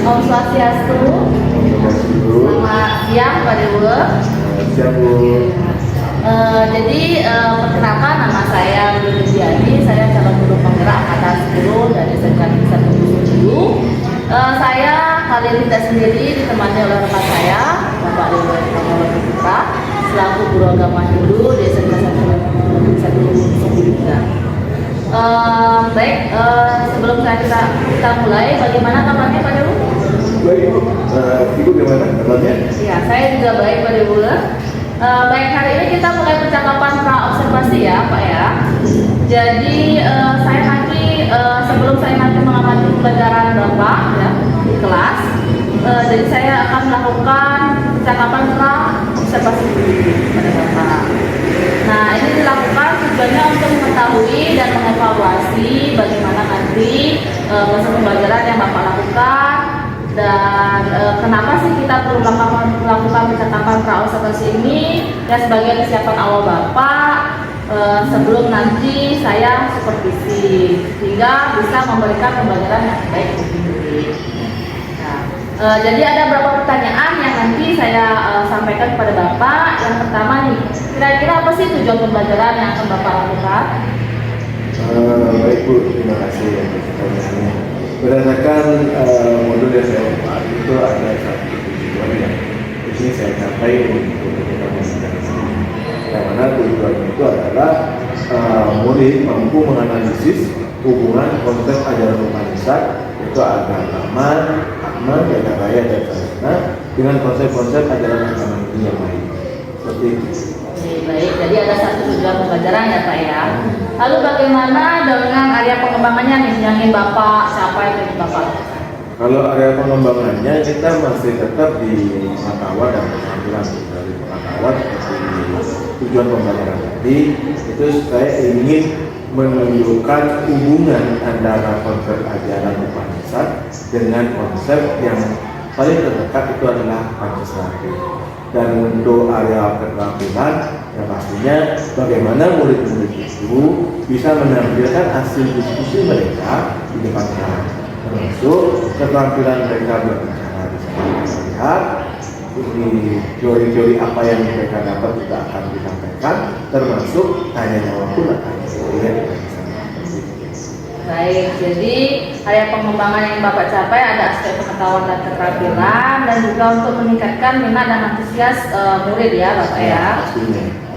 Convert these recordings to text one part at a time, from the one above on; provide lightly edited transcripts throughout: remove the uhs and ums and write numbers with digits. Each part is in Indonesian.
Om Swastiastu. Selamat siang Pak Dewa. Siang Bu. Jadi perkenalkan, nama saya Lulu Diani. Saya calon guru penggerak atas guru dari SMK Negeri 1 saya kali ini tidak sendiri, ditemani oleh rekan saya Bapak Dewa Pramawati Putra selaku guru agama Hindu di SMK Negeri 1. Baik, sebelum kita mulai, bagaimana kabarnya Pak Dewa? Baik Bu. Ibu gimana kabarnya? Ya, saya juga baik Pak Dewa. Baik, hari ini kita mulai percakapan pra observasi ya Pak ya. Jadi saya nanti sebelum saya nanti mengamati pelajaran Bapak ya di kelas, jadi saya akan melakukan percakapan pra observasi dulu pada Bapak. Nah, ini dilakukan tujuannya untuk mengetahui dan mengevaluasi bagaimana nanti proses pembelajaran yang Bapak lakukan. Dan kenapa sih kita perlu melakukan percakapan pra-observasi ini ya, sebagai kesiapan awal Bapak sebelum nanti saya supervisi sehingga bisa memberikan pembelajaran yang baik untuk murid. Nah, jadi ada beberapa pertanyaan yang nanti saya sampaikan kepada Bapak. Yang pertama nih, kira-kira apa sih tujuan pembelajaran yang akan Bapak lakukan? Baik Bu, terima kasih atas pertanyaannya. Berdasarkan modul yang saya buat, itu ada satu tujuan yang di sini saya capai untuk yang mana tujuan itu adalah murid mampu menganalisis hubungan konsep ajaran Upanishad, yaitu agama, agama, jaya raya dan sarana, dengan konsep-konsep ajaran agama ini yang lain. Seperti itu. Baik, jadi ada satu tujuan pembelajaran ya Pak ya. Lalu bagaimana dengan area pengembangannya nih yang ingin Bapak capai dari Bapak? Kalau area pengembangannya kita masih tetap di pengetahuan dan keterampilan dari pengetahuan seperti tujuan pembelajaran tadi, itu saya ingin menunjukkan hubungan antara konsep ajaran Upanishad dengan konsep yang paling terdekat itu adalah Pancasila. Dan untuk area keterampilan yang pastinya bagaimana murid-murid itu bisa menampilkan hasil diskusi mereka di depan kelas, termasuk keterampilan mereka berbicara. Bisa lihat di teori-teori apa yang mereka dapat juga akan disampaikan, termasuk tanya jawab pun akan dilihat. Baik, jadi area pengembangan yang Bapak capai ada aspek pengetahuan dan keterampilan dan juga untuk meningkatkan minat dan antusias murid ya Bapak ya.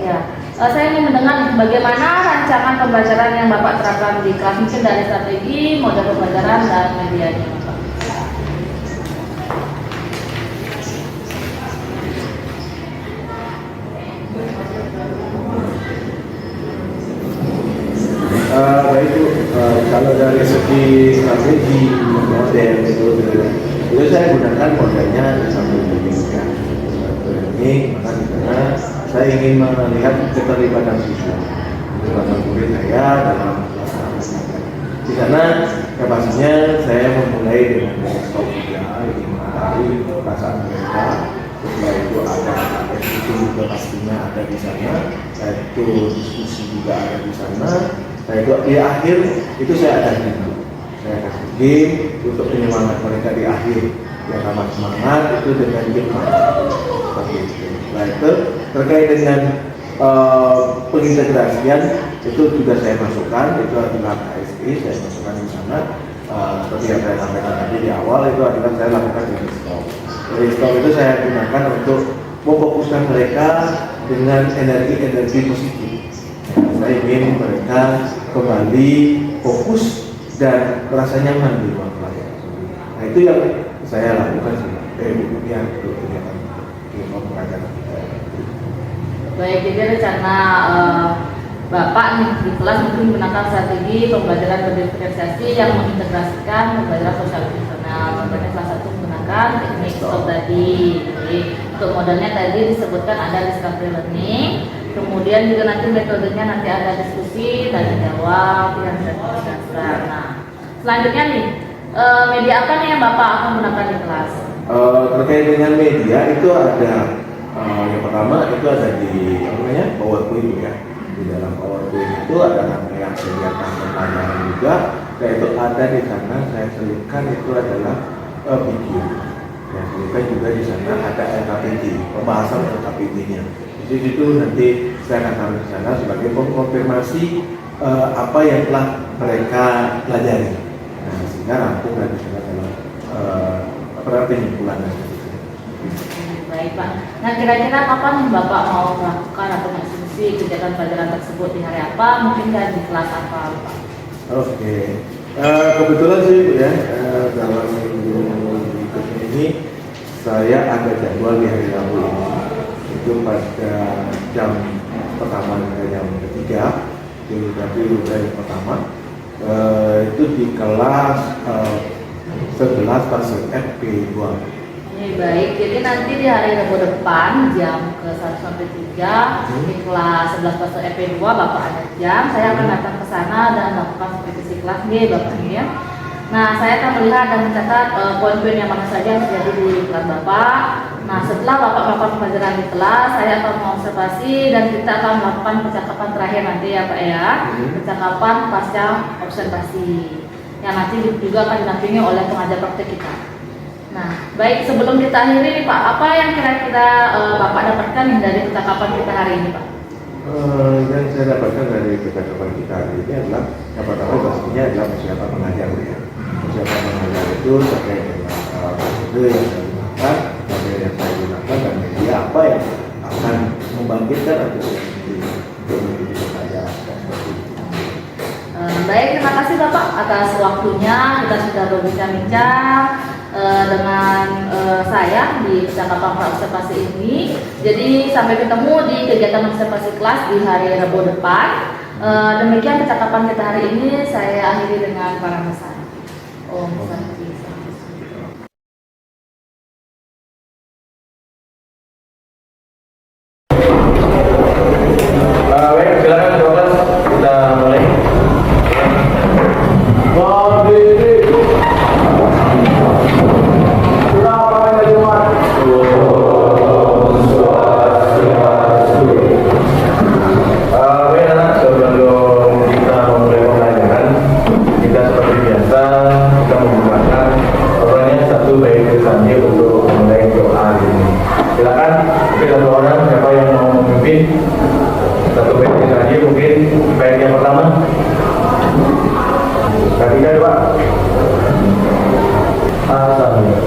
Ya. Saya ingin mendengar bagaimana rancangan pembelajaran yang Bapak terapkan di kelas, mungkin dari strategi, model pembelajaran dan medianya Bapak. Baik Bu, kalau dari segi strategi model itu saya gunakan modelnya sambil berbincang. Ini karena saya ingin melihat keterlibatan siswa, keterlibatan murid saya dalam pelaksanaan. Di sana pastinya saya memulai dengan workshop juga, ingin mengetahui perasaan mereka. Setelah itu ada diskusi juga pastinya ada di sana, yaitu diskusi juga ada di sana. Nah itu di akhir itu saya ada game untuk penyemangat mereka di akhir yang amat semangat itu dengan game seperti itu. Nah itu terkait dengan pengintegrasian itu juga saya masukkan, itu adalah KSI saya masukkan di sana. Seperti yang saya sampaikan tadi di awal itu adalah saya lakukan di stop. Dari stop itu saya gunakan untuk memfokuskan mereka dengan energi positif. Saya ingin mereka kembali fokus dan merasa nyaman di ruang pelajaran. Nah itu yang saya lakukan yang untuk kegiatan pembelajaran. Baik, jadi rencana Bapak nih di kelas mungkin menggunakan strategi pembelajaran berdiferensiasi yang mengintegrasikan pembelajaran sosial emosional. Contohnya salah satu menggunakan teknik stop tadi. Jadi untuk modelnya tadi disebutkan ada discovery learning. Kemudian juga nanti metodenya nanti ada diskusi, tanya jawab, yang berdasarkan. Nah, selanjutnya nih, media apa nih yang Bapak akan gunakan di kelas? Terkait dengan media itu ada yang pertama itu ada di PowerPoint ya. Di dalam PowerPoint itu ada yang sediakan pertanyaan juga, yaitu ada di sana saya selipkan itu adalah video. Ya, kita juga di sana ada LKPD, pembahasan LKPD-nya. Jadi itu nanti saya akan taruh di sana sebagai pengkonfirmasi apa yang telah mereka pelajari. Nah, sehingga rampung dan di sana dalam penyimpulan dan sebagainya. Baik Pak. Nah kira-kira kapan Bapak mau melakukan atau mengeksekusi kegiatan pelajaran tersebut di hari apa? Mungkin kan di kelas apa Pak? Oke. Kebetulan sih Bu ya, dalam minggu berikutnya ini saya ada jadwal di hari Rabu ini. Itu pada jam pertama hingga jam ketiga, tapi yang pertama itu di kelas 11 fase FP2. Ini baik, jadi nanti di hari Rabu depan jam ke 1 sampai 3 di kelas 11 fase FP2 Bapak ada jam, saya akan datang ke sana dan melakukan supervisi kelas nih Bapak ya. Nah, saya akan melihat dan mencatat poin-poin yang mana saja yang terjadi di kelas Bapak. Nah, setelah Bapak melakukan pelajaran di kelas, saya akan mengobservasi dan kita akan melakukan percakapan terakhir nanti ya Pak ya. Percakapan pasca observasi yang nanti juga akan dinampingi oleh pengajar praktek kita. Nah, baik sebelum kita akhiri nih Pak, apa yang kira-kira Bapak dapatkan nih dari percakapan kita hari ini Pak? Yang saya dapatkan dari percakapan kita hari ini adalah yang pertama pastinya adalah persiapan mengajar ya. Persiapan mengajar itu terkait dengan metode yang saya gunakan, materi yang saya gunakan dan media apa yang akan membangkitkan antusiasme untuk mengikuti pelajaran. Baik, terima kasih Bapak atas waktunya. Kita sudah berbincang-bincang dengan saya di percakapan praobservasi ini. Jadi sampai ketemu di kegiatan observasi kelas di hari Rabu depan. Demikian percakapan kita hari ini. Saya akhiri dengan para pesan. Om Santi. Baik, silakan kelas kita mulai. Satu baik lagi mungkin baik yang pertama ketiga dua asal sama yang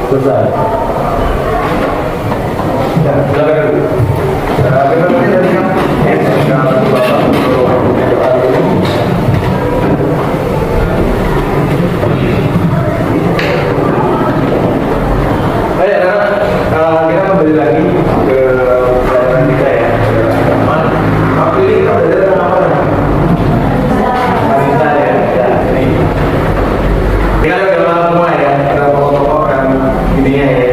selesai. Ya, silakan. Kita mungkin tadi kan kita kembali lagi ke pelajaran kita ya. Waktu ini kita belajar tentang apa? Wanita ya. Ya, ini. Kita udah semua ya. Kita pokok-pokok kan ininya ya.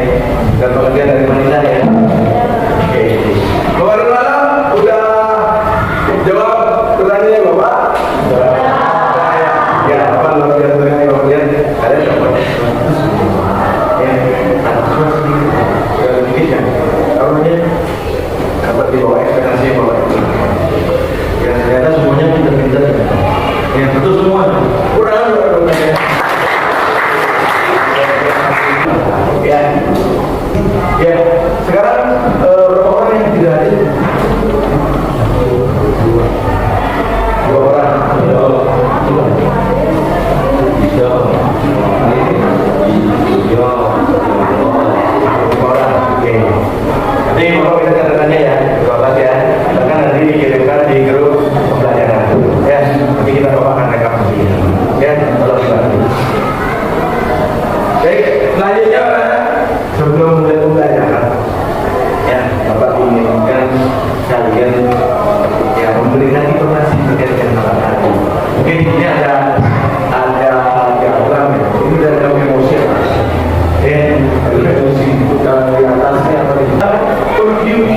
Dan pengertian dari wanita ya. Oke. Bapak dan Malam udah jawab pertanyaannya Bapak? Ya, apa kalau dia pertanyaan kemudian ada dapat ya, sedikit ya, namanya dapat di bawah ekspektasi bawah ya, ternyata semuanya pintar-pintar ya, betul semua kurang ya. Ya, sekarang berapa orang yang tidak hadir? Dua orang. Oke. Nanti Bapak bisa catatannya ya, Bapak ya. Bahkan nanti dikirimkan di grup pembelajaran. Ya, nanti kita Bapak akan rekam sendiri. Ya, tolong dibantu. Baik, selanjutnya sebelum mulai pembelajaran, ya Bapak inginkan kalian ya memberikan informasi terkait dengan malam tadi. Mungkin ini ada diagram ya, ini dari kamu emosi ya, emosi bukan di atasnya atau di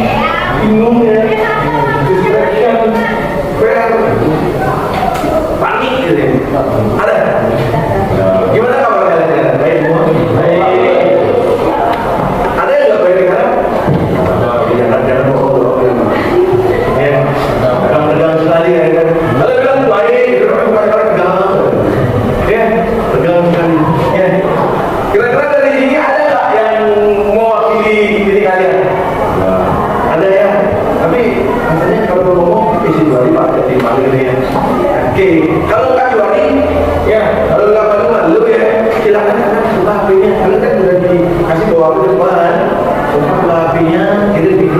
HP-nya kirim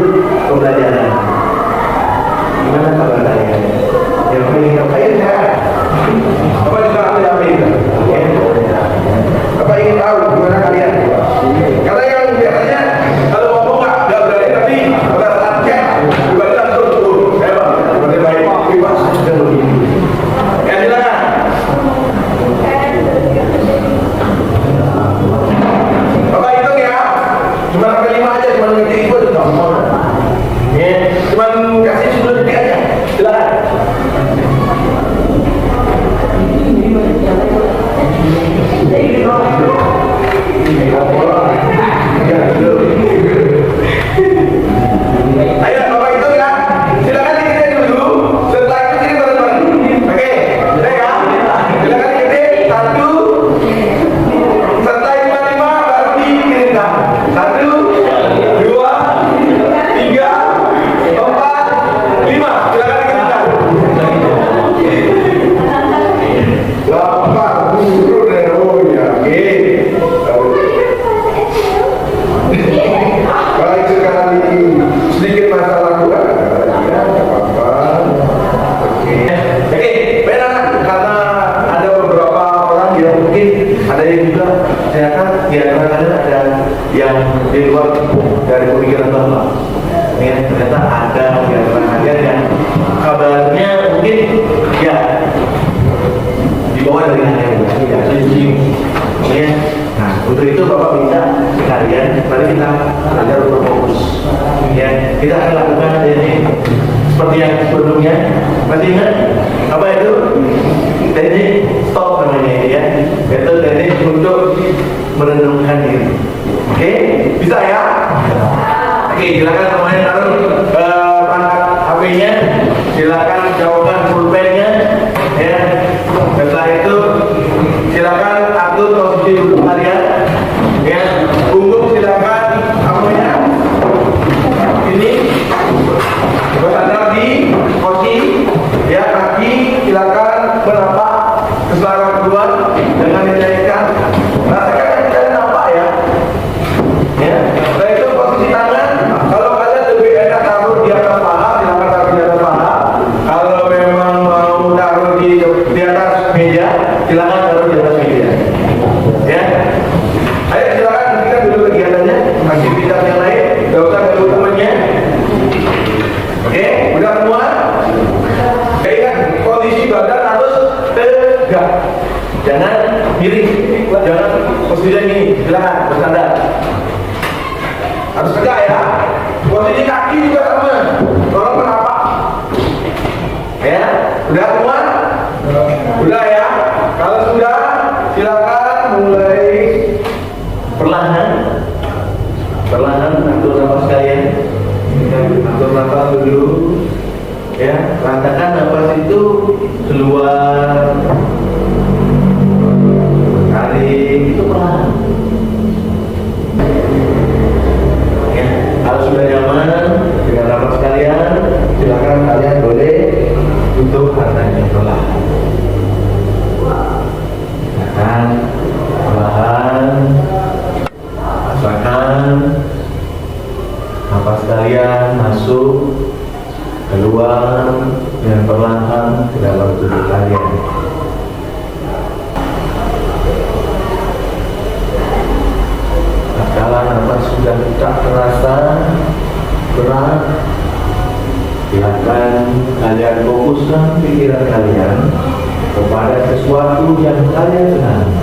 pembelajaran. Gimana kabar kalian? Yang penting ngapain ya? Apa juga ambil HP itu? Apa ingin tahu gimana kalian? Karena yang biasanya kalau ngomong nggak berani, tapi pada saat chat dibalik langsung turun. Berarti baik bebas dan begini. Ya silakan. Bapak hitung ya, cuma sampai 5 aja, cuma ngetik itu udah gampang. Ya, cuma kasih 10 detik aja. Silakan. Ayo Bapak hitung ya. Silakan diketik dulu. Setelah itu kirim bareng-bareng. Oke, sudah ya. Silakan diketik 1. Setelah 5 baru dikirimkan. 1, 2, 3, 4, 5. Silakan dikirimkan. Bapak guru ya. Oke. Baik sekali. Sedikit masalah juga. Ya, nggak apa-apa. Oke. Oke, benar. Karena ada beberapa orang yang mungkin ada yang juga ternyata di antara kalian ada yang di luar dari pemikiran Bapak. Ya, ternyata ada di antara kalian yang kabarnya mungkin ya di bawah dari kalian ya, ya. Nah, untuk itu Bapak minta kalian, mari kita belajar untuk fokus. Ya, kita akan lakukan ini seperti yang sebelumnya. Masih ingat apa itu? Teknik stop namanya ya. Itu teknik untuk merenungkan diri. Oke, bisa ya? Oke, silakan semuanya taruh perangkat HP-nya. Silakan jawabkan pulpennya. Ya. Setelah itu silakan atur posisi duduk kalian. Ya, punggung silakan apanya? Ini bersandar di kursi. Ya, kaki silakan merapat ke selangkah kedua dengan dinaikkan. Rasakan kalian nampak ya. Ya, setelah itu posisi tangan. Kalau kalian lebih enak taruh di atas paha, silakan taruh di atas paha. Kalau memang mau taruh di atas meja, silakan taruh di atas meja. Ya, ayo silakan lanjutkan dulu kegiatannya, aktivitas yang lain, gak usah ganggu temennya. Oke, udah semua? Oke, ingat posisi badan harus tegak, jangan miring, jangan posisinya gini. Silakan bersandar, harus tegak ya. Posisi kaki juga sama, tolong menapak. Ya, udah semua? Udah ya. Kalau sudah, silakan mulai perlahan atur nafas kalian. Atur nafas dulu. Ya, rasakan nafas itu keluar, tarik, itu perlahan. Ya, kalau sudah nyaman dengan nafas kalian, silakan kalian boleh tutup matanya perlahan. Silakan perlahan rasakan nafas kalian masuk, keluar dengan perlahan ke dalam tubuh kalian. Kalau nafas sudah tak terasa berat, silakan kalian fokuskan pikiran kalian kepada sesuatu yang kalian senangi.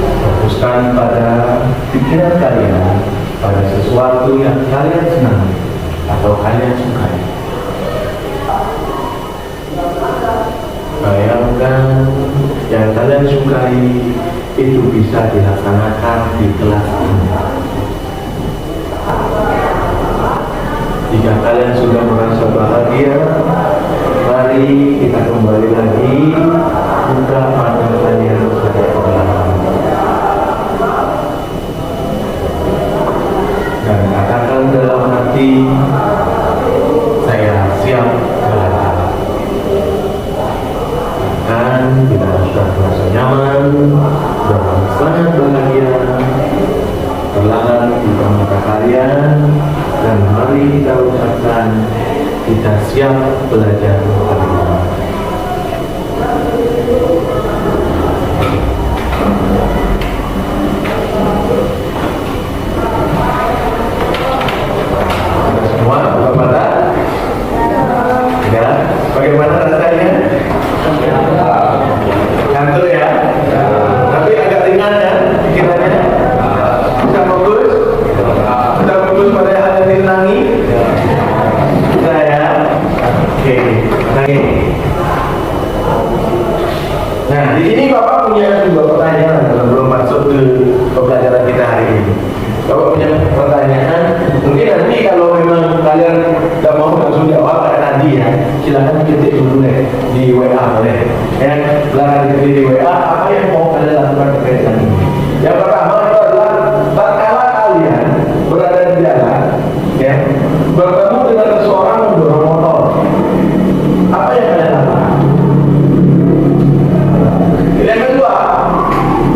Fokuskan pada pikiran kalian pada sesuatu yang kalian senangi atau kalian sukai. Bayangkan yang kalian sukai itu bisa dilaksanakan di kelas ini. Jika kalian sudah merasa bahagia, mari kita kembali lagi buka mata kalian pada perlahan dan katakan dalam hati, saya siap belajar. Dan kita sudah merasa nyaman, sudah sangat bahagia, perlahan kalian dan mari kita ucapkan kita siap belajar bersama. Semua buka mata? Ya, bagaimana rasanya? Ngantuk ya? Tapi agak ringan ya pikirannya? Bisa fokus? Bisa fokus pada hal yang disenangi? Bisa ya? Oke, nah di sini Bapak punya dua pertanyaan sebelum masuk ke pembelajaran kita hari ini. Bapak punya pertanyaan, mungkin nanti kalau memang kalian tidak mau langsung jawab kayak tadi ya, silahkan ketik dulu deh di WA boleh. Ya, silahkan ketik di WA apa yang mau kalian lakukan terkait dengan ini. Yang pertama itu adalah tatkala kalian berada di jalan, ya, bertemu dengan seseorang mendorong motor, apa yang kalian lakukan? Yang kedua,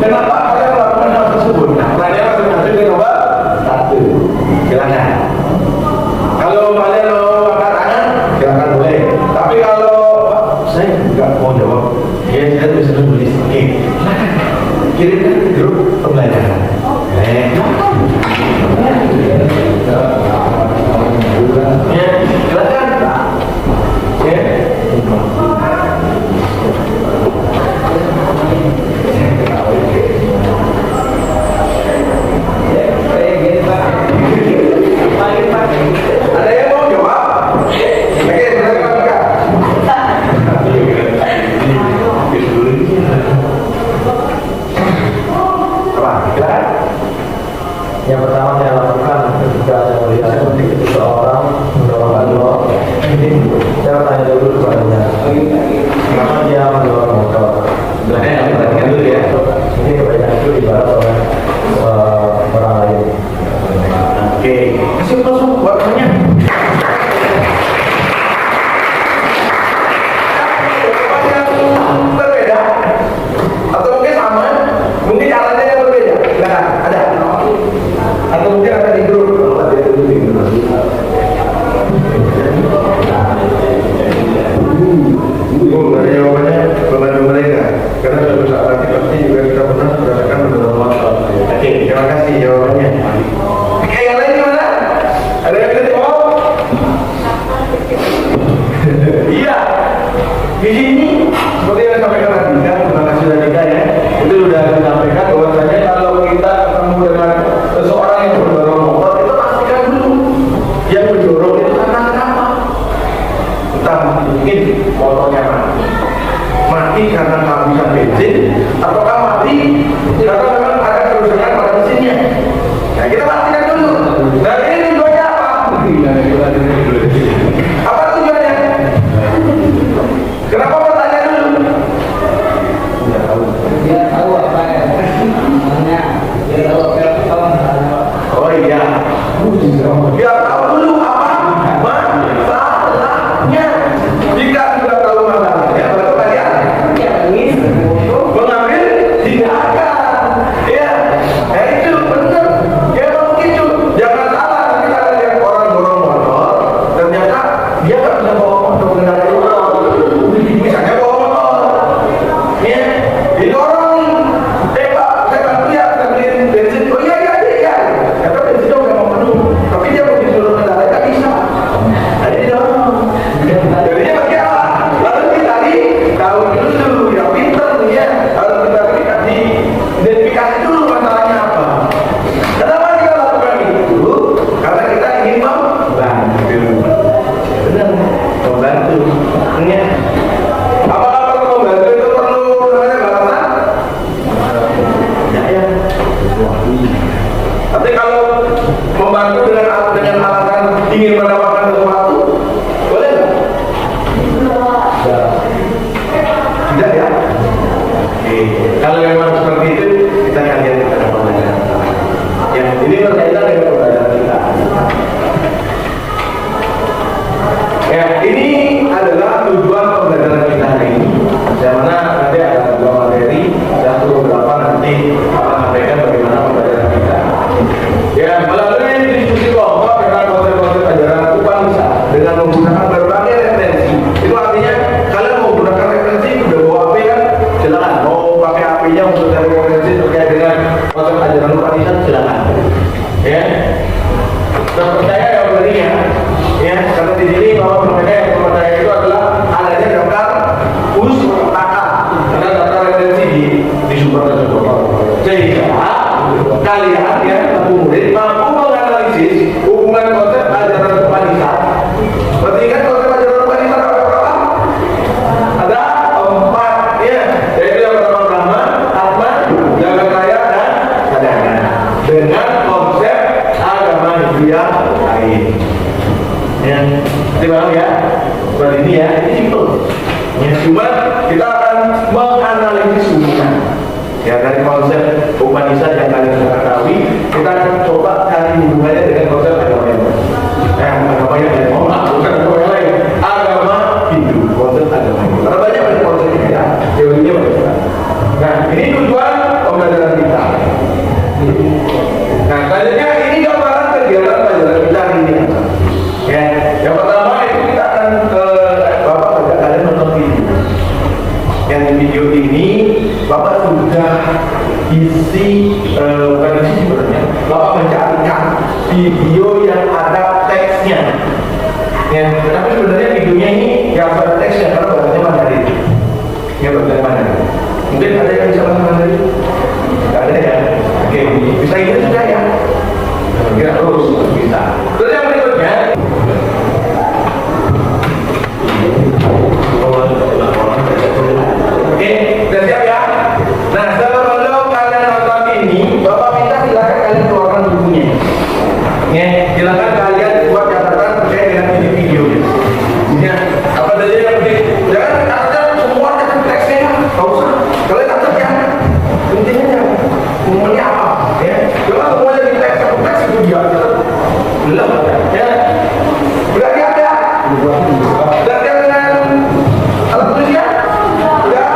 kenapa kalian melakukan hal tersebut? Nah, pertanyaan masing-masing nomor satu. Silakan. Kalau kalian mau angkat tangan, silakan boleh. Tapi kalau saya nggak mau jawab, ya saya bisa tulis. Oke, kirimkan ke grup pembelajaran. Ya, silakan. Ya. Ada yang mau jawab? Oke, silakan buka. Apa? Silakan. Yang pertama saya lakukan ketika saya melihat seseorang mendorong motor, saya bertanya dulu kepadanya, kenapa dia mendorong motor? Silakan perhatikan dulu ya. Ini kebaikan itu ibarat oleh orang lain. Oke, kasih masuk warnanya. Berbeda atau mungkin sama, mungkin caranya yang berbeda. Nah, ada. Atau mungkin ada di grup. Dari jawabannya membantu mereka, karena suatu saat nanti pasti juga kita pernah merasakan mendorong motor. Oke, terima kasih jawabannya. Oke, yang lain gimana? Ada yang bisa jawab? Iya. Di sini seperti yang disampaikan tadi kan, terima kasih Danika ya. Itu sudah disampaikan bahwasanya kalau kita ketemu dengan seseorang yang mendorong motor, itu pastikan dulu yang mendorong itu karena apa? Entah mungkin motornya mati karena kehabisan bensin, ataukah mati karena memang ada kerusakan pada mesinnya. Nah, kita pastikan dulu. Dan ini tujuannya apa? Apa tujuannya? Kenapa bertanya dulu? Dia tahu apa ya namanya, dia tahu apa yang Oh iya. Biar tahu dulu apa masalahnya. Jika sudah tahu masalahnya, baru kalian mengambil tindakan. Ya, itu benar. Ya begitu. Jangan salah nanti kalau lihat orang dorong motor, ternyata dia nggak bisa bawa motor kendaraan itu. Misalnya bawa motor, ya didorong. Pak, saya bantu ya, saya beliin bensin. Oh iya. Kata bensinnya udah mau penuh, tapi dia mau disuruh kendaraan nggak bisa. Jadi didorong. Jadinya bagi apa? Lalu dicari tahu dulu yang pintar ya. Harus kita dikasih identifikasi dulu masalahnya apa. Kenapa kita lakukan itu? Karena kita ingin membantu. Benar, membantu. Ya. Apakah perlu membantu itu perlu namanya balasan? Ya. Tapi kalau membantu dengan alasan ingin mendapatkan sesuatu, boleh nggak? Tidak ya? Oke. Kalau memang seperti itu, kita akan lihat pada pembelajaran. Ya, ini berkaitan dengan pembelajaran kita. Ya, ini adalah tujuan pembelajaran kita hari ini. Yang mana nanti ada dua materi dan beberapa nanti akan sampaikan bagaimana pembelajaran kita. Ya, melalui diskusi Upanisan silakan. Ya. Terpercaya ya berarti ya. Ya, karena di sini bahwa percaya itu adalah adanya daftar pustaka. Ada daftar referensi di sumber tersebut. Sehingga kalian ya murid mampu menganalisis hubungan konsep ajaran Upanisan. Berarti kan konsep ajaran Upanisan ada berapa? Ada 4 ya. Yaitu yang pertama Brahma, Atman, Jagadraya dan Sadana. Dengan konsep agama Hindu lain. Ya, terima ya. Buat ini ya, ini simpel. Ya, cuma kita akan menganalisis hubungan. Ya, dari konsep Upanishad yang kalian sudah ketahui, kita akan coba cari hubungannya dengan konsep agama yang lain. Agama yang lain, bukan agama yang lain. Agama Hindu, konsep agama Hindu. Karena banyak konsepnya ya, teorinya banyak. Nah, ini tujuan pembelajaran kita. Nah, selanjutnya ini gambaran kegiatan pelajaran kita hari ini. Ya, yang pertama itu kita akan Bapak ajak kalian nonton video. Yang di video ini Bapak sudah isi bukan isi sebenarnya. Bapak mencarikan video yang ada teksnya. Ya, tapi sebenarnya videonya ini yang ada teksnya karena bahasanya Mandarin. Ya, bahasanya Mandarin. Mungkin ada yang bisa bahasa Mandarin? Tidak ada ya. Oke, bisa ini juga ya. Kira terus bisa. Terus yang berikutnya. Oke, sudah siap ya? Nah, sebelum kalian nonton ini, Bapak minta silakan kalian keluarkan bukunya. Ya, silakan kalian buat catatan terkait dengan video-videonya. Ya, apa saja yang penting? Jangan catat semua catat teksnya, nggak usah. Kalian catat ya. Intinya umumnya apa? Ya, jangan semuanya di teks itu dia. Belum, ya. Berarti ada. Berarti dengan alat tulisnya? Udah?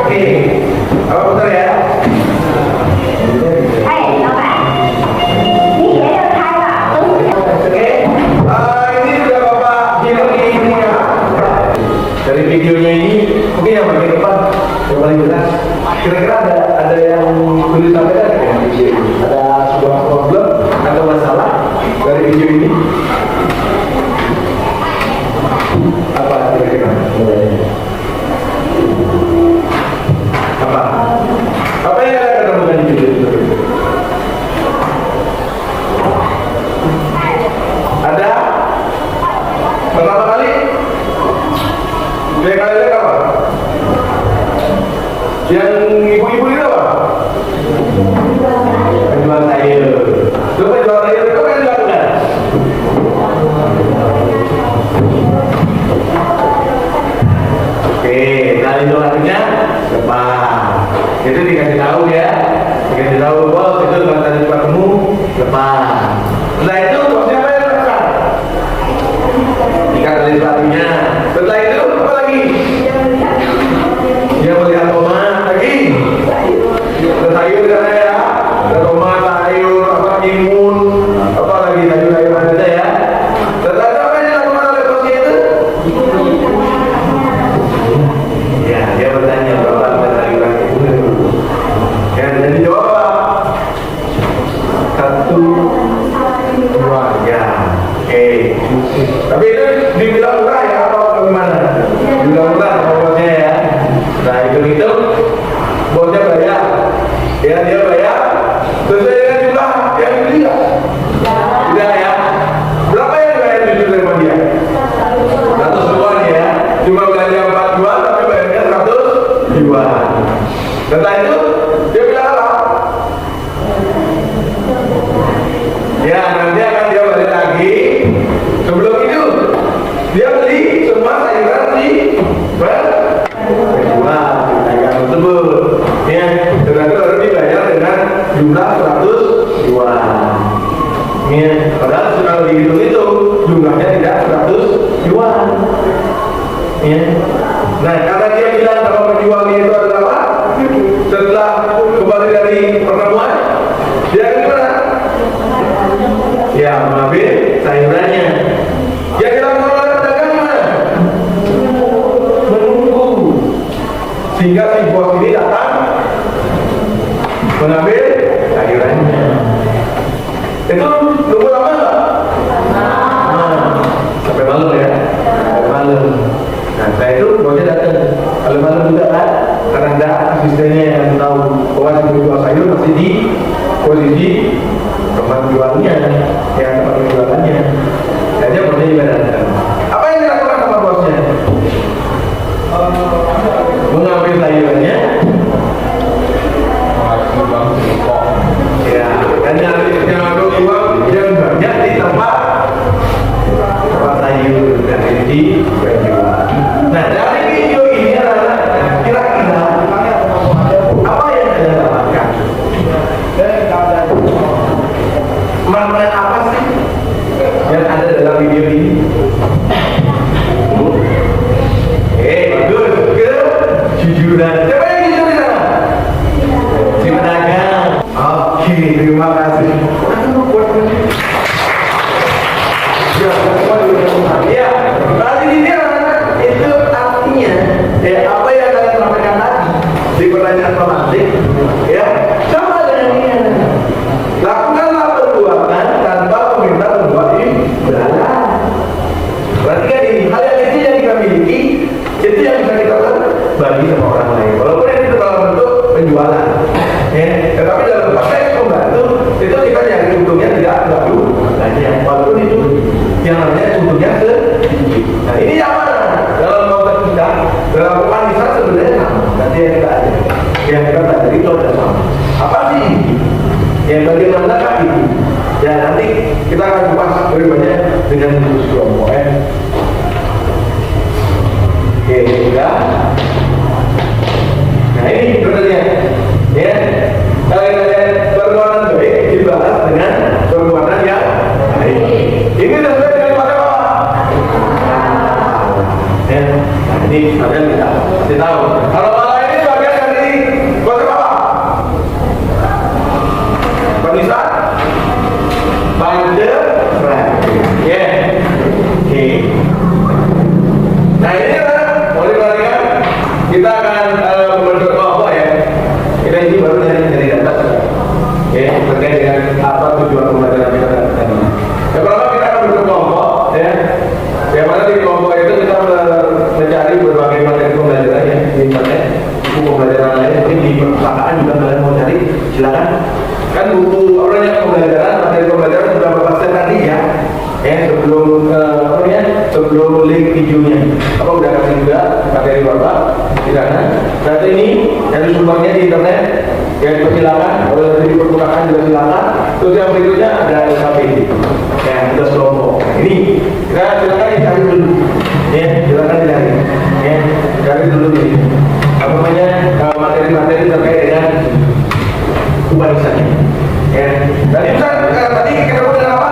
Oke. Apa betul ya? 哎，老板，你鞋要开了，都是。 Oke. Ini sudah Bapak bilang di ini ya. Dari videonya ini, mungkin yang bagian depan yang paling jelas. Kira-kira ada yang boleh sampaikan dengan video ini? Ada sebuah problem atau masalah dari video ini? Apa kira-kira? Apa? Apa yang anda ketemukan di video itu? Ada? Pertama kali? Dua kali lagi apa? Yang ibu-ibu itu apa? Penjual sayur. Itu penjual sayur itu kan dilakukan? Oke, kali itu artinya depan. Itu dikasih tahu ya. Dikasih tahu, bos itu kalau tadi ketemu depan. Setelah itu bosnya apa yang lakukan? Ikat tali sepatunya. Setelah itu apa lagi? Dia melihat tomat lagi. Ada sayur di sana ya. Ada tomat, sayur, apa timun, apa lagi sayur-sayur ada ya. Setelah itu apa yang dilakukan oleh bosnya itu? Ya, dia bertanya berapa ada sayuran itu. Ya, dan dijawab apa? 1, 2, ya. Oke. Tapi itu dibilang murah ya atau bagaimana? Dibilang murah sama bosnya ya. Nah, itu bosnya bayar. Ya, dia bayar. Sesuai dengan jumlah yang dibeli ya? Tidak ya. Berapa yang dibayar jujur sama dia? 100 yuan ya. Cuma belanja 4 yuan tapi bayarnya 100 yuan. Setelah itu dia bilang apa? Ya, nanti akan dia balik lagi. Sebelum itu dia beli semua sayuran di penjual dagang tersebut. Ya, setelah itu baru dibayar dengan jumlah 100 yuan. Ya, padahal sudah dihitung itu jumlahnya tidak 100 yuan. Ya. Nah, karena dia bilang sama penjualnya itu adalah apa? Setelah kembali dari pertemuan, dia gimana? Ya, mengambil sayurannya. Yang dilakukan oleh pedagang gimana? Menunggu sehingga si bos ini datang mengambil sayurannya. posisi tempat jualnya, ya tempat penjualannya. Dan dia bosnya juga datang. Apa yang dilakukan sama bosnya? Mengambil sayurannya. Ya, dan yang ambil uang yang banyak di tempat sayur dan di penjual. Nah, dari video ini adalah kira-kira apa yang Anda dapatkan? Makna apa sih yang ada dalam video ini? Bagus, kejujuran. Siapa yang jujur di sana? Si pedagang. Oke, terima kasih. Ya, berarti ini itu artinya ya apa yang kalian sampaikan tadi di pertanyaan pemantik ya sama dengan ini. Lakukanlah perbuatan tanpa meminta berbuat imbalan. Berarti kan ini hal yang itu yang kita miliki itu yang bisa kita bagi sama orang lain. Walaupun itu dalam bentuk penjualan, ya. Tetapi dalam konteks membantu itu kita yang untungnya tidak terlalu banyak. Walaupun itu yang namanya untungnya sedikit. Nah ini yang mana? Dalam konteks kita, dalam kepanisan sebenarnya sama. Nanti yang kita ada, yang kita pelajari itu ada sama. Apa sih? Yang bagaimana kan itu? Ya nanti kita akan kupas lebih banyak dengan diskusi kelompok ya. Oke, sudah. Nah ini sebenarnya ya. Kalian perbuatan baik dibalas dengan perbuatan yang baik. Ini sesuai dengan pada apa? Ya, nah, ini akan kita tahu. Kalau malah ini bagian dari konsep apa? Penisah, bandel, ya. Oke. Nah ini boleh perhatikan kita akan membentuk kelompok ya. Kita ini baru dari data ya terkait dengan apa tujuan pembelajaran kita tadi. Ya pertama kita akan bentuk kelompok ya. Yang mana di kelompok itu kita mencari berbagai materi pembelajaran ya di internet, buku pembelajaran lain mungkin di perpustakaan juga kalian mau cari silakan. Kan buku orangnya pembelajaran materi pembelajaran sudah bapak set tadi ya. Sebelum link videonya apa udah kasih juga materi bapak di sana. Berarti ini dari sumbernya di internet ya silakan. Kalau dari perpustakaan juga silakan. Terus yang berikutnya ada SKPD ya kita kelompok ini kita silakan dicari dulu ya silakan dicari ya cari dulu ini apa namanya materi-materi terkait dengan ubanisannya ya. Dan itu tadi kita dengan apa?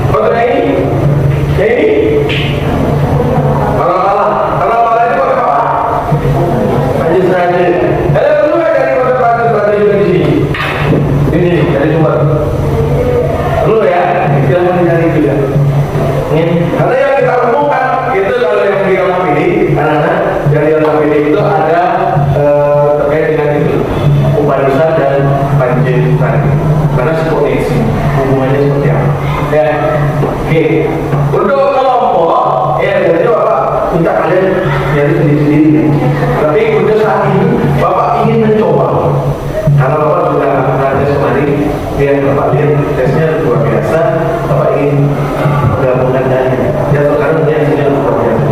Konten ini ya ini kalau kalah itu pakai apa? Aja saja. Ada perlu nggak dari konten juga di sini? Ini dari sumber. Perlu ya, jangan mencari juga. Karena yang kita temukan itu kalau yang di dalam ini, anak-anak dari dalam ini itu ada terkait dengan itu Upanishad dan Panjimani. Karena koneksi hubungannya seperti apa? Ya, oke. Untuk kelompok, ya jadi bapak minta kalian nyari sendiri-sendiri. Tapi untuk saat ini bapak ingin mencoba. Karena bapak sudah ada kemarin, dia bapak lihat tesnya luar biasa. Bapak ingin gabungan dari ya sekarang dia sudah luar biasa.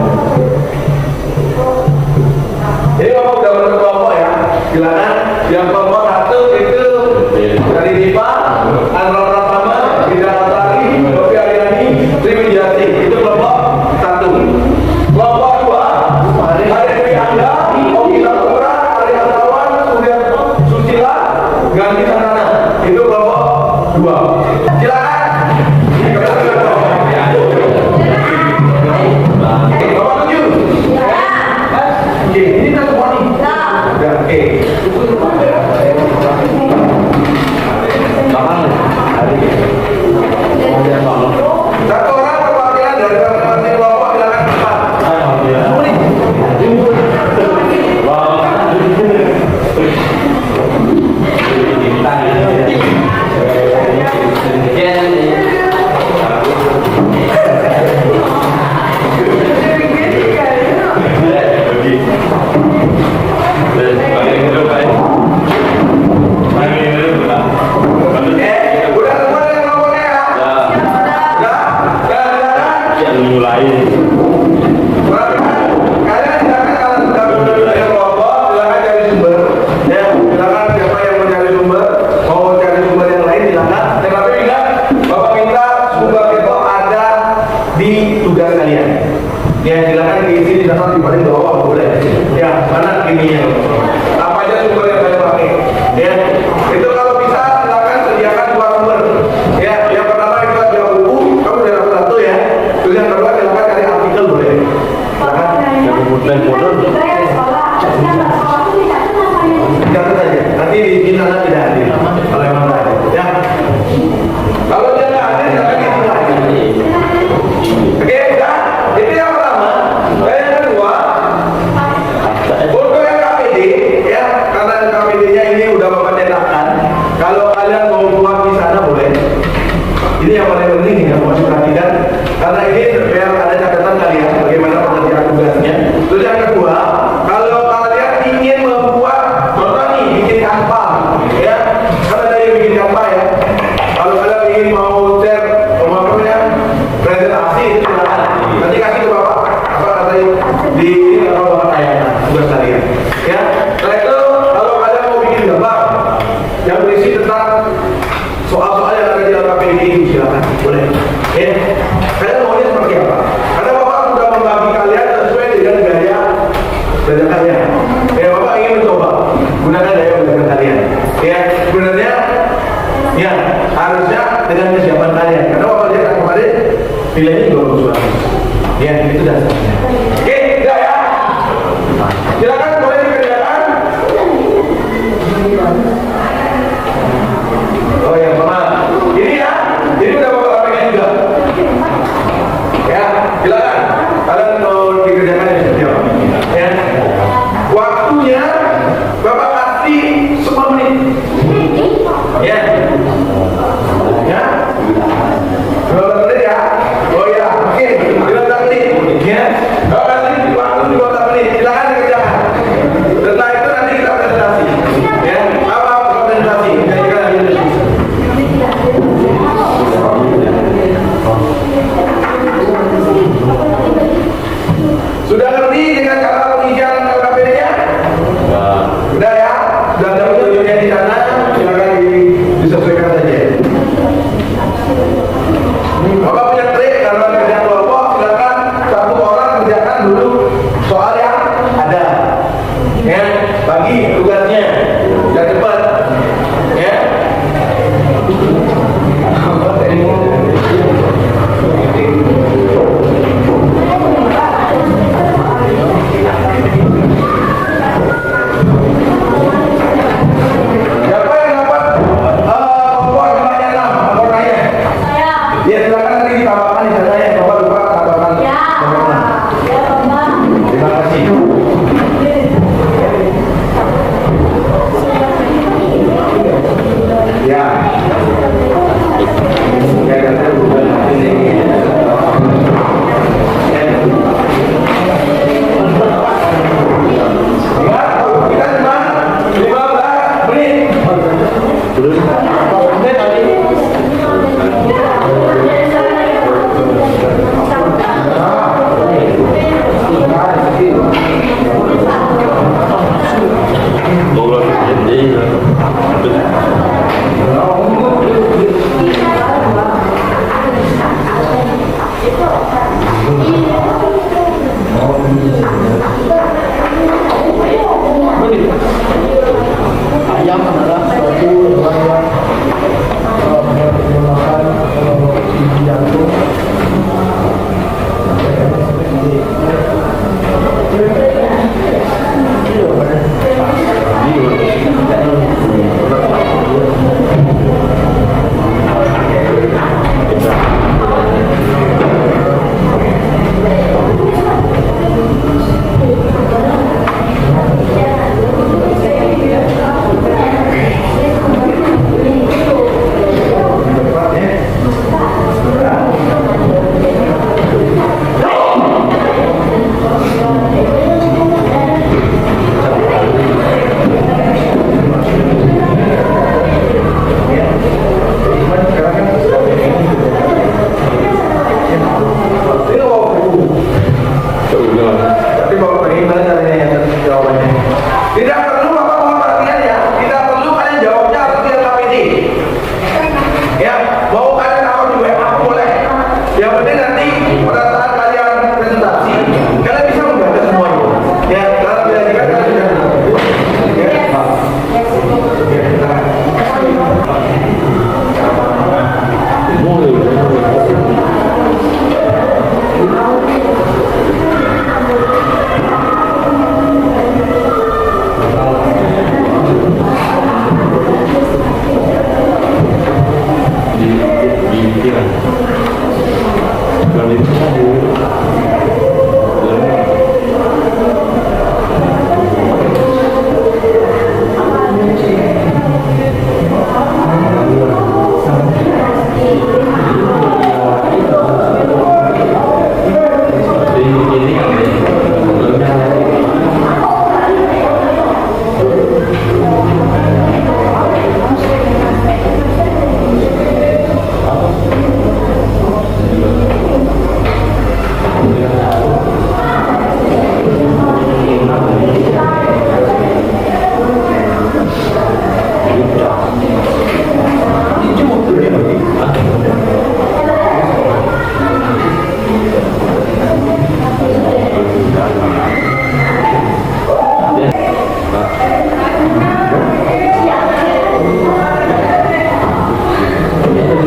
Jadi bapak udah bentuk kelompok ya. Silakan yang kelompok satu itu dari Dipa, Anwar Pratama, Indra Lestari, Novi Ariani, Triwidiati. Itu kelompok satu. Kelompok dua, Hari Dewi Angga, Ogita Putra, Ari Asawan, Suryarto, Susila, Ganti Sanana. Itu kelompok dua. Silakan. Kelompok tujuh. Oke, ini kita semua nih. Oke. Satu orang perwakilan dari masing-masing kelompok silakan cepat. Baik, silakan. Tetapi ingat, Bapak minta semoga itu ada di tugas kalian. Ya, silakan diisi di dalam di paling bawah boleh. Ya, mana ininya? Apa aja sumber yang kalian pakai? Ya, itu kalau bisa silakan sediakan 2 sumber. Ya, yang pertama itu ada buku, kamu sudah dapat 1 ya. Terus yang kedua silakan cari artikel boleh. Silakan. Yang kemudian bodoh. Catat saja. Nanti di sana tidak hadir. Kalau yang mana ada. Ya. Kalau dia nggak hadir, silakan diisi. Oke, udah. Itu yang pertama. Dan yang kedua, untuk yang KPD, ya, karena KPD-nya ini udah Bapak cetakkan. Kalau kalian mau buat di sana boleh. Ini yang paling penting yang harus diperhatikan. Karena ini biar ada catatan kalian bagaimana pengerjaan tugasnya. Terus yang kedua, kalau kalian ingin membuat, contoh nih, bikin kanvas, ya, kan ada yang bikin kanvas ya. Kalau kalian ingin mau share, presentasi itu silakan. Nanti kasih ke bapak, apa katanya di ini apa bapak tayangkan tugas kalian. Ya, setelah itu kalau kalian mau bikin gambar yang berisi tentang soal-soal yang ada di dalam KPD ini silakan, boleh. Ya, kalian maunya seperti apa? Karena bapak sudah membagi kalian sesuai dengan gaya belajar kalian. Ya, bapak ingin mencoba gunakan gaya belajar kalian. Ya, sebenarnya ya harusnya dengan kesiapan kalian. Karena bapak lihat kemarin pilihannya juga bagus banget. Ya, itu dasarnya. Oke, tidak ya? Silakan boleh dikerjakan. Oh ya, Mama. Ini ya, ini udah bapak sampaikan juga. Ya, silakan. Kalian mau dikerjakan ya seperti apa? Ya. Waktunya bapak kasih 10 menit. Ya. Ya. 12 menit ya. Oh ya, oke. 12 menit. Ya.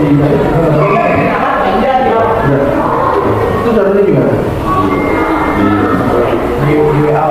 Itu caranya gimana? Di WA.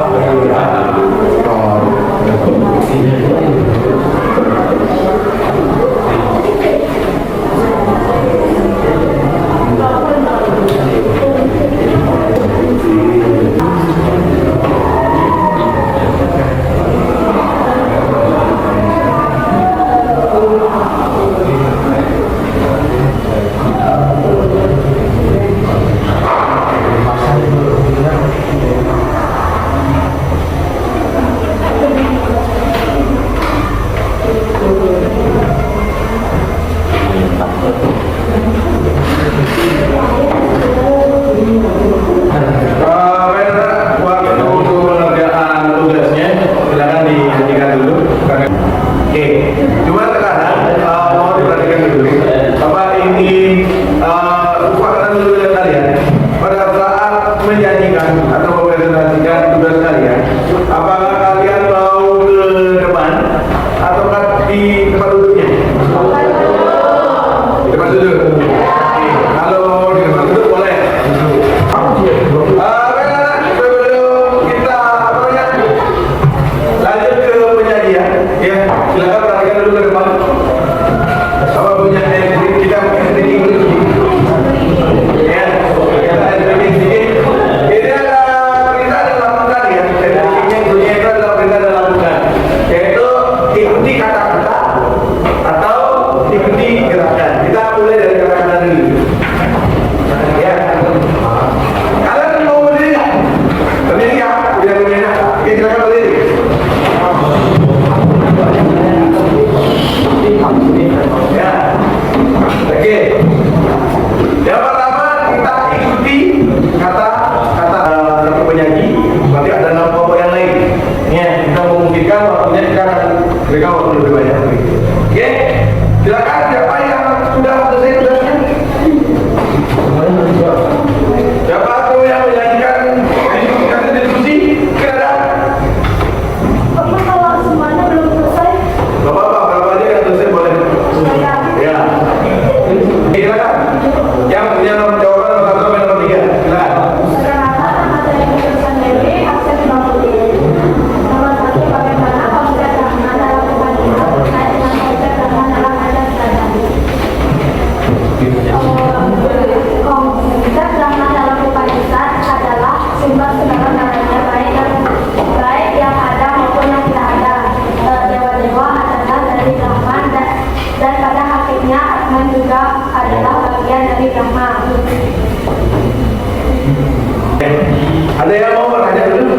Ada yang mau bertanya dulu?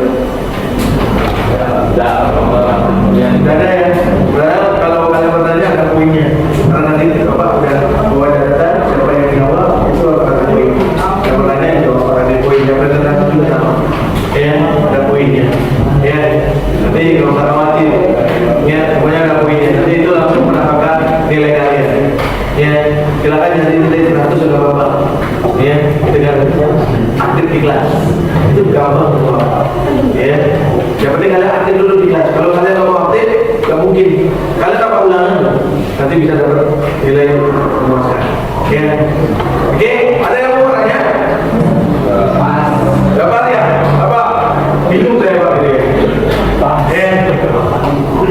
Tidak ada ya. Padahal kalau kalian bertanya ada poinnya. Karena nanti Bapak udah bawa data siapa yang jawab itu akan ada poin. Yang bertanya itu ada poin. Yang bertanya juga sama. Ya, ada poinnya. Ya, nanti kalau usah khawatir. Ya, pokoknya ada poinnya. Nanti itu langsung menambahkan nilai kalian. Ya, silakan nanti nilai 100 sudah Bapak. Ya, dengan aktif di kelas itu gampang semua. Ya, yang penting kalian aktif dulu di kelas. Kalau kalian nggak mau aktif, nggak mungkin. Kalian dapat ulangan, nanti bisa dapat nilai memuaskan. Ya, oke. Ada yang mau bertanya? Dapat ya? Apa? Bingung saya Pak ini. Ya,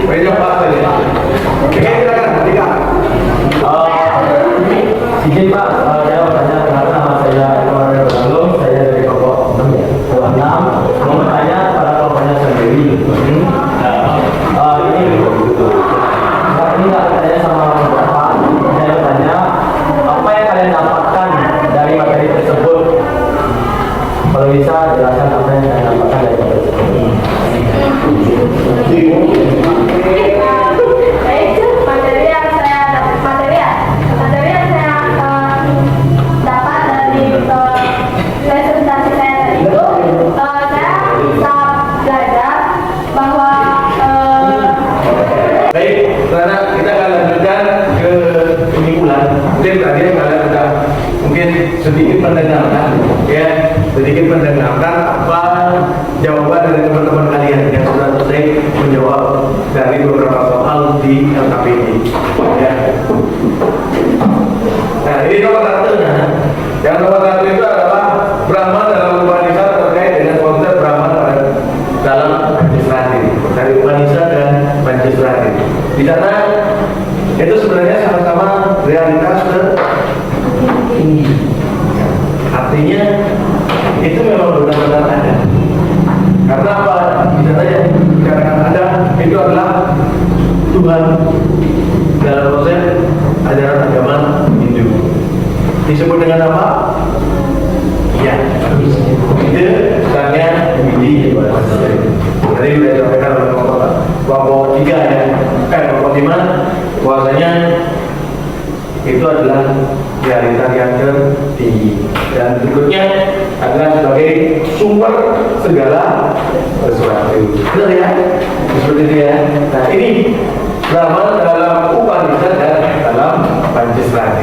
meja Pak tadi. Oke, silakan. Tiga. Izin Pak, saya mau tanya karena nama saya Eko Lalu, saya dari kelompok 6 mau bertanya pada kelompoknya sendiri. Ini nggak tanya sama Bapak, saya bertanya apa yang kalian dapatkan dari materi tersebut? Kalau bisa jelaskan apa yang kalian dapatkan dari materi tersebut. Sedikit mendengarkan, ya, sedikit mendengarkan apa jawaban dari teman-teman kalian yang sudah selesai menjawab dari beberapa soal di LKPD. Ya. disebut dengan apa? Iya. Itu tanya di tadi sudah disampaikan oleh kelompok 3 ya, kelompok 5 bahwasanya itu adalah realita yang tertinggi dan berikutnya adalah sebagai sumber segala sesuatu. Benar ya? Seperti itu ya. Nah ini drama dalam Upanishad dan dalam Pancasila.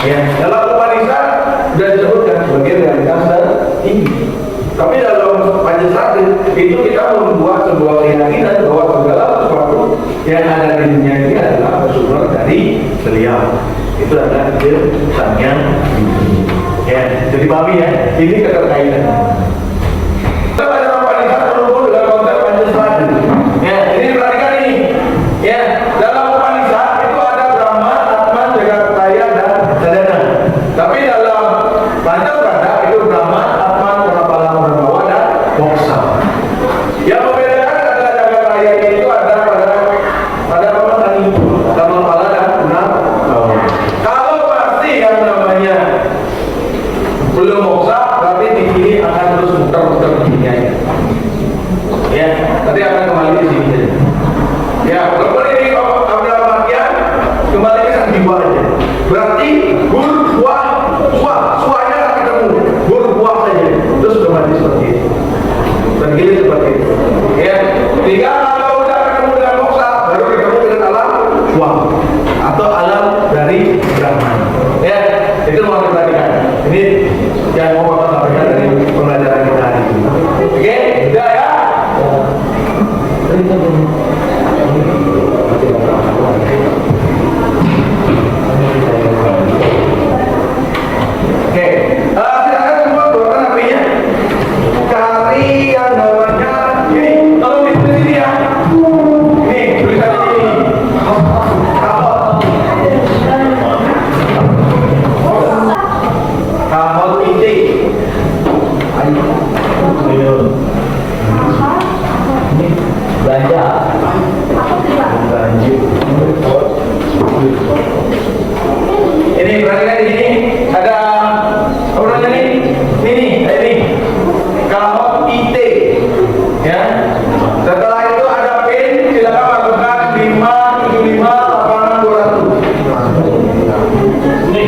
Ya, dalam Upanishad sudah disebutkan sebagai realitas tertinggi. Tapi dalam Pancasila itu kita membuat sebuah keyakinan bahwa segala sesuatu yang ada di dunia ini adalah bersumber dari beliau. Itu adalah kesannya. Ya, jadi pahami ya, ini keterkaitan. Kita dalam Pancasila terhubung dengan konsep Pancasila. Ya, ini perhatikan ini. Ya, dalam Upanishad itu ada Brahma, Atman, Jagadaya dan Sadana. Tapi dalam Pancasila itu Brahma, Atman, Pramapala, Brahmawa dan Moksa. Yang membedakan adalah Jagadaya itu ada pada Pramapala, Pramapala dan Brahmawa. Kalau pasti yang namanya belum moksa, berarti di sini akan terus muter-muter dunia. Ya, nanti akan kembali di sini. Ya, walaupun ini ada bagian kembali ke jiwa aja. Berarti suanya akan ketemu, buah saja. Terus kembali seperti itu. Begini seperti itu. Ya, tinggal kalau udah ketemu dengan moksa, baru ketemu dengan alam buah atau alam dari Brahman. Ya, itu mau diperhatikan. Ini yang mau Bapak sampaikan dari pembelajaran kita hari ini. Oke, udah ya. Oke, silakan semua keluarkan HP-nya. Cari yang namanya ini, tolong di sini ya. Ini tulisan ini. Kahot ide. Belanja. Ini perhatikan di sini ada apa namanya ini kahot ide. Ya. Setelah itu ada pin, silakan masukkan 575 8200. Ini.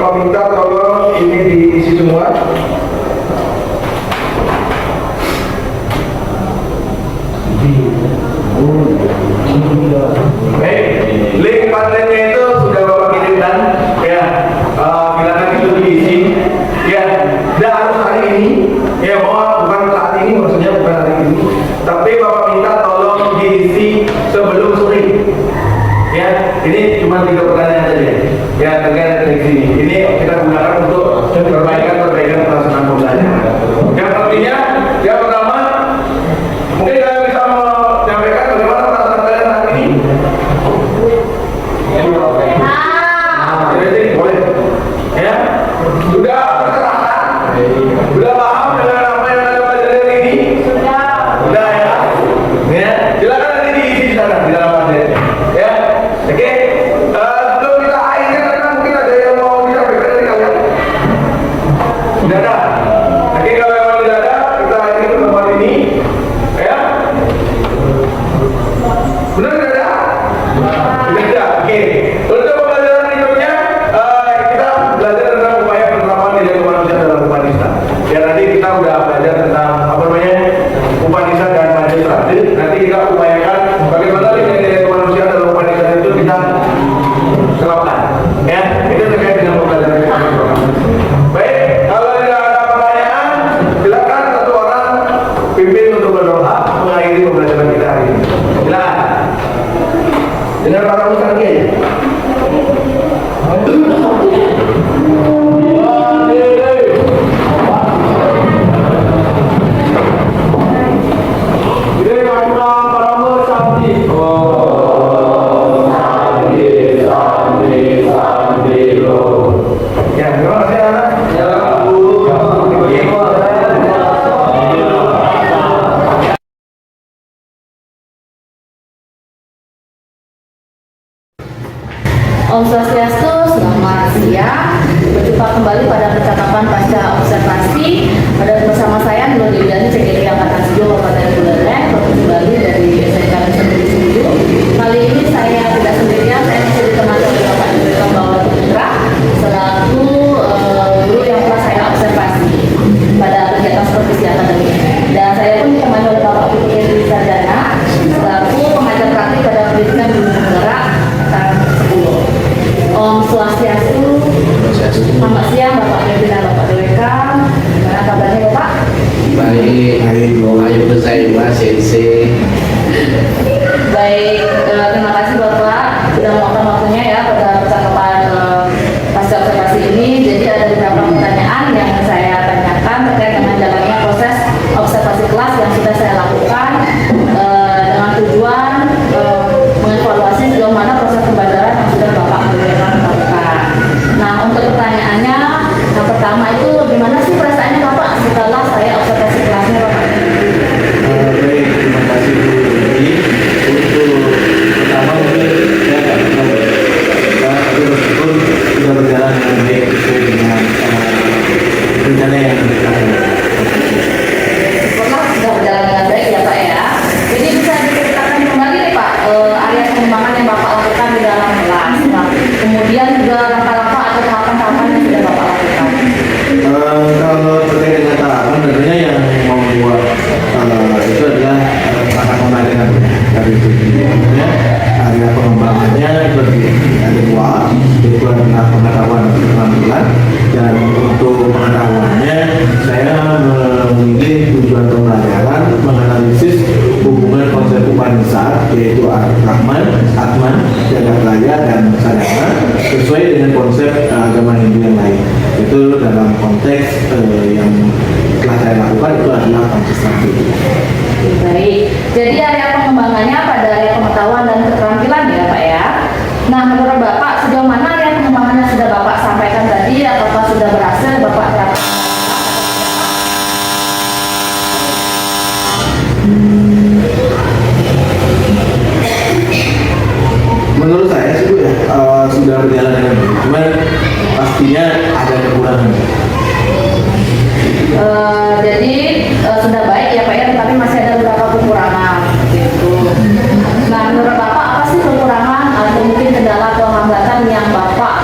Bapak minta tolong ini diisi semua. Baik, link kontennya itu sudah Bapak kirimkan ya. Bila nanti itu diisi ya, tidak harus hari ini ya, bukan saat ini, maksudnya bukan hari ini, tapi Bapak minta tolong diisi sebelum sore ya. Ini cuma 3 pertanyaan saja ya, terkait dari sini. Ini kita gunakan untuk perbaikan pelaksanaan pembelajaran. Yang artinya yang pertama, mungkin kalian bisa menyampaikan bagaimana perasaan kalian saat ini. Jadi boleh ya, sudah berserah, sudah paham dengan apa yang anda pelajari hari ini. Sudah ya, silakan nanti diisi di sana di dalam materi ya. Oke, sebelum kita akhirnya karena mungkin ada yang mau disampaikan dari kalian. Tidak ada. Oke, kalau memang tidak ada, kita akhiri pertemuan ini ya. Benar tidak ada? Tidak ada. Oke, untuk pembelajaran berikutnya kita belajar tentang upaya penerapan nilai kemanusiaan dalam Upanishad. Ya, nanti kita udah belajar tentang apa namanya Upanishad dan Pancasila. Nanti kita upayakan bagaimana nilai kemanusiaan dalam Upanishad itu kita terapkan. Ya, itu terkait dengan pembelajaran kita. Baik, kalau tidak ada pertanyaan, silakan satu orang pimpin untuk berdoa mengakhiri pembelajaran kita hari ini. Silakan. Dengan para ustaz aja. Ya, terima kasih anak. Om Swastiastu, selamat siang. Berjumpa kembali pada percakapan pasca observasi. Pada bersama saya Nur Dewiani, CGD Angkatan 7 Kabupaten Buleleng, Provinsi Bali dari SMK Negeri 7. Kali ini saya tidak sendirian, saya masih ditemani oleh Bapak Direktur Bawah Putra selaku guru yang telah saya observasi pada kegiatan supervisi akademik. Dan saya pun ditemani oleh Bapak Putri Sarjana selaku pengajar praktik pada pendidikan guru penggerak angkatan 10. Om Swastiastu. Selamat siang Bapak Dewi dan Bapak Deweka. Gimana kabarnya Bapak? Baik, ayo gozaimasu sensei. Baik, terima kasih Bapak sudah meluangkan waktunya ya pada percakapan pasca observasi ini. Jadi ada beberapa pertanyaan yang saya tanyakan terkait dengan jalannya proses observasi kelas yang sudah saya lakukan dengan tujuan mengevaluasi sejauh mana proses pembelajaran yang sudah Bapak lakukan. Nah, untuk pertanyaannya, yang pertama itu gimana sih perasaannya Bapak setelah saya observasi kelasnya Bapak? Baik, terima kasih Bu Dewi. Untuk pertama mungkin saya nggak bisa berkata, tapi meskipun sudah berjalan dengan baik sesuai dengan rencana yang kita Syukurlah sudah berjalan dengan baik ya Pak ya. Jadi bisa diceritakan kembali nih Pak area pengembangan yang Bapak lakukan di dalam kelas. Nah, kemudian juga langkah-langkah atau tahapan-tahapan yang sudah Bapak lakukan. Kalau terkait dengan tahapan, tentunya yang membuat itu adalah langkah pembelajaran dari itu. Sebenarnya area pengembangannya itu ada 2, yaitu adalah pengetahuan dan keterampilan. Dan untuk pengetahuannya, saya memilih tujuan pembelajaran menganalisis hubungan konsep Upanishad, yaitu Atman, Jagat Raya, dan Sadhana sesuai dengan konsep agama Hindu yang lain. Itu dalam konteks yang telah saya lakukan itu adalah Pancasila. Baik, jadi area pengembangannya pada area pengetahuan dan keterampilan ya Pak ya. Nah, menurut Bapak sejauh mana area pengembangan yang sudah Bapak sampaikan tadi, apakah sudah berhasil Bapak terapkan? Menurut saya sih Bu, sudah berjalan dengan baik. Cuman pastinya ada kekurangan. Jadi sudah baik ya Pak ya, tetapi masih ada beberapa kekurangan gitu. Nah, menurut Bapak apa sih kekurangan atau mungkin kendala atau hambatan yang Bapak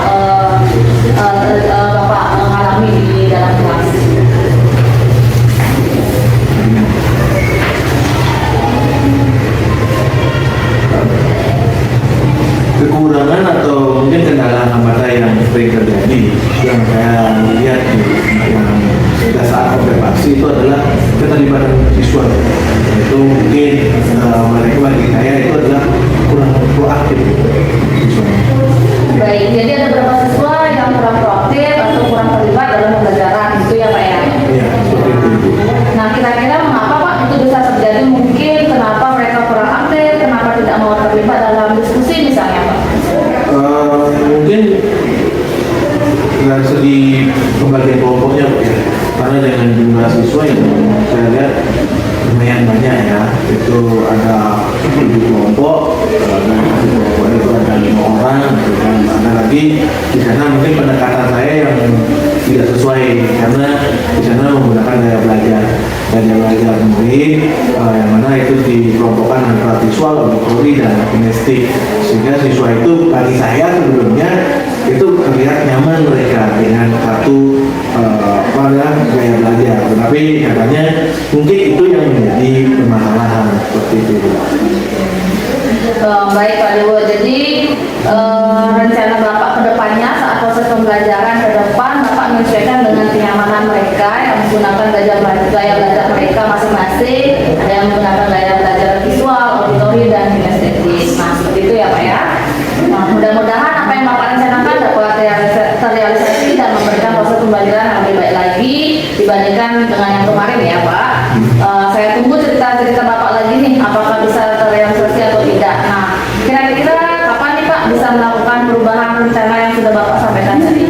saya lihat pada saat observasi itu adalah keterlibatan siswa. Itu mungkin mereka bagi saya itu adalah kurang proaktif siswa. Baik, jadi ada beberapa siswa yang kurang proaktif atau kurang terlibat dalam pembelajaran gitu ya Pak ya? Iya, seperti itu. Nah kira-kira mengapa Pak itu bisa terjadi? Mungkin kenapa mereka kurang aktif, kenapa tidak mau terlibat dalam diskusi misalnya Pak? Mungkin dari segi pembagian kelompoknya Pak, ya. Karena dengan jumlah siswa yang saya lihat lumayan banyak ya, itu ada 7 kelompok, dan kelompok itu ada 5 orang, dan ada lagi di sana mungkin pendekatan saya yang tidak sesuai karena di sana menggunakan gaya belajar murid, yang mana itu dikelompokkan antara visual, auditory, dan kinestik, sehingga siswa itu bagi saya sebelumnya itu terlihat nyaman mereka dengan satu gaya belajar, tetapi katanya mungkin itu yang menjadi permasalahan seperti itu. Baik Pak Dewo, jadi rencana Bapak ke depannya saat proses pembelajaran ke depan Bapak menyesuaikan dengan kenyamanan mereka yang menggunakan gaya belajar mereka masing-masing, ada yang menggunakan gaya belajar visual, auditory, dan kinestetik. Nah seperti itu ya Pak ya. Nah, mudah-mudahan apa yang Bapak rencanakan dapat terrealisasi dan memberikan proses pembelajaran yang lebih baik lagi dibandingkan dengan yang kemarin ya Pak. Saya tunggu cerita-cerita Bapak lagi nih, apakah bisa terrealisasi atau tidak. Nah, kira-kira kapan nih Pak bisa melakukan perubahan rencana yang sudah Bapak sampaikan tadi?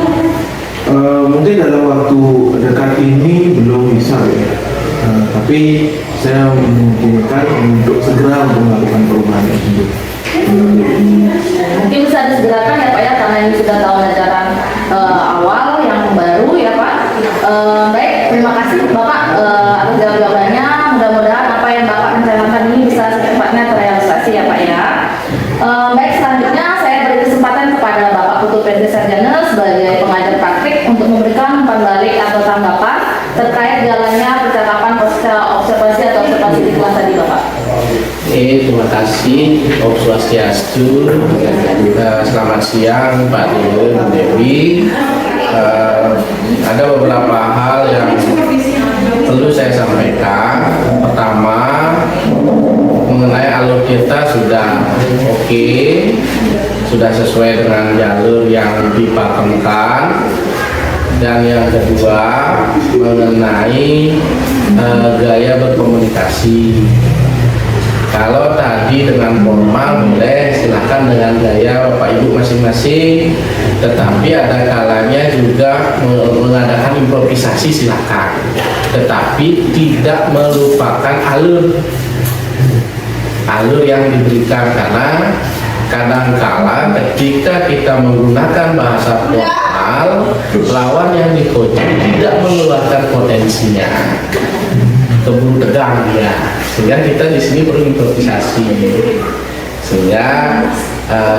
Mungkin dalam waktu dekat ini belum bisa ya. Tapi saya memungkinkan untuk segera melakukan perubahan tersebut. Mungkin bisa disegerakan ya Pak ya, karena ini sudah tahun ajaran awal yang baru ya Pak. Baik, terima kasih Bapak atas jawabannya. Mudah-mudahan apa yang Bapak rencanakan ini bisa secepatnya terrealisasi ya Pak ya. Baik, selanjutnya saya beri kesempatan kepada Bapak Putu PD Sarjana sebagai pengajar praktik untuk memberikan umpan balik atau tanggapan terkait jalannya percakapan observasi atau observasi di kelas tadi Bapak. Terima kasih. Om Swastiastu. Selamat siang Pak Dewi, Bu Dewi. Ada beberapa hal yang perlu saya sampaikan. Pertama, mengenai alur kita sudah oke, sudah sesuai dengan jalur yang dipakemkan. Dan yang kedua, mengenai gaya berkomunikasi. Kalau tadi dengan formal boleh, silahkan dengan gaya Bapak Ibu masing-masing. Tetapi ada kalanya juga mengadakan improvisasi, silahkan. Tetapi tidak melupakan alur yang diberikan, karena kadangkala ketika kita menggunakan bahasa formal, lawan yang di-coaching tidak mengeluarkan potensinya, keburu tegang dia, sehingga kita di sini perlu improvisasi, sehingga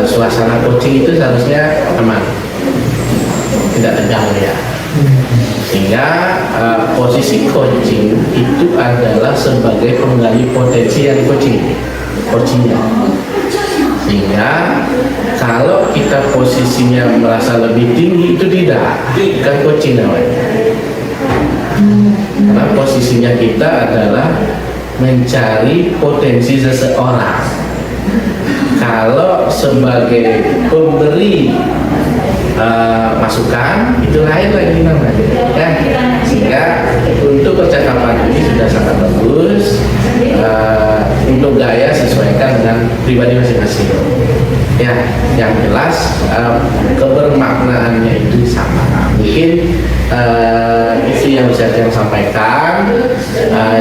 suasana coaching itu seharusnya aman, tidak tegang ya. Sehingga posisi coaching itu adalah sebagai penggali potensi yang coachingnya. Sehingga kalau kita posisinya merasa lebih tinggi, itu bukan coaching namanya. Karena posisinya kita adalah mencari potensi seseorang. Kalau sebagai pemberi masukan, itu lain lagi namanya ya. Sehingga untuk percakapan ini sudah sangat bagus. Untuk gaya sesuaikan dengan pribadi masing-masing ya. Yang jelas kebermaknaannya itu sama. Mungkin itu yang bisa saya sampaikan.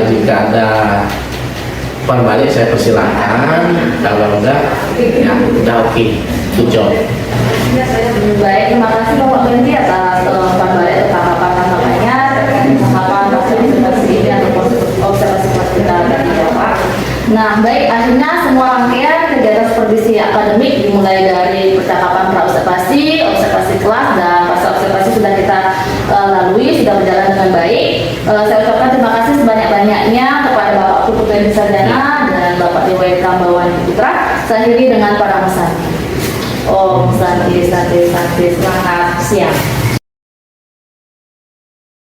Jika ada umpan balik saya persilahkan, kalau enggak ya udah oke. Good job. Baik, terima kasih Bapak Benji atas umpan balik tanggapan-tanggapannya terkait tanggapan observasi ini atau observasi kita tadi Bapak. Nah, baik, akhirnya semua rangkaian kegiatan supervisi akademik dimulai dari percakapan pra-observasi, observasi kelas, dan fase observasi sudah kita lalui, sudah berjalan dengan baik. Saya ucapkan terima kasih sebanyak-banyaknya kepada Bapak Putu PD Sarjana dan Bapak Dewa Kambawan Putra. Saya akhiri dengan para pesan. Om Santi Santi Santi, selamat siang.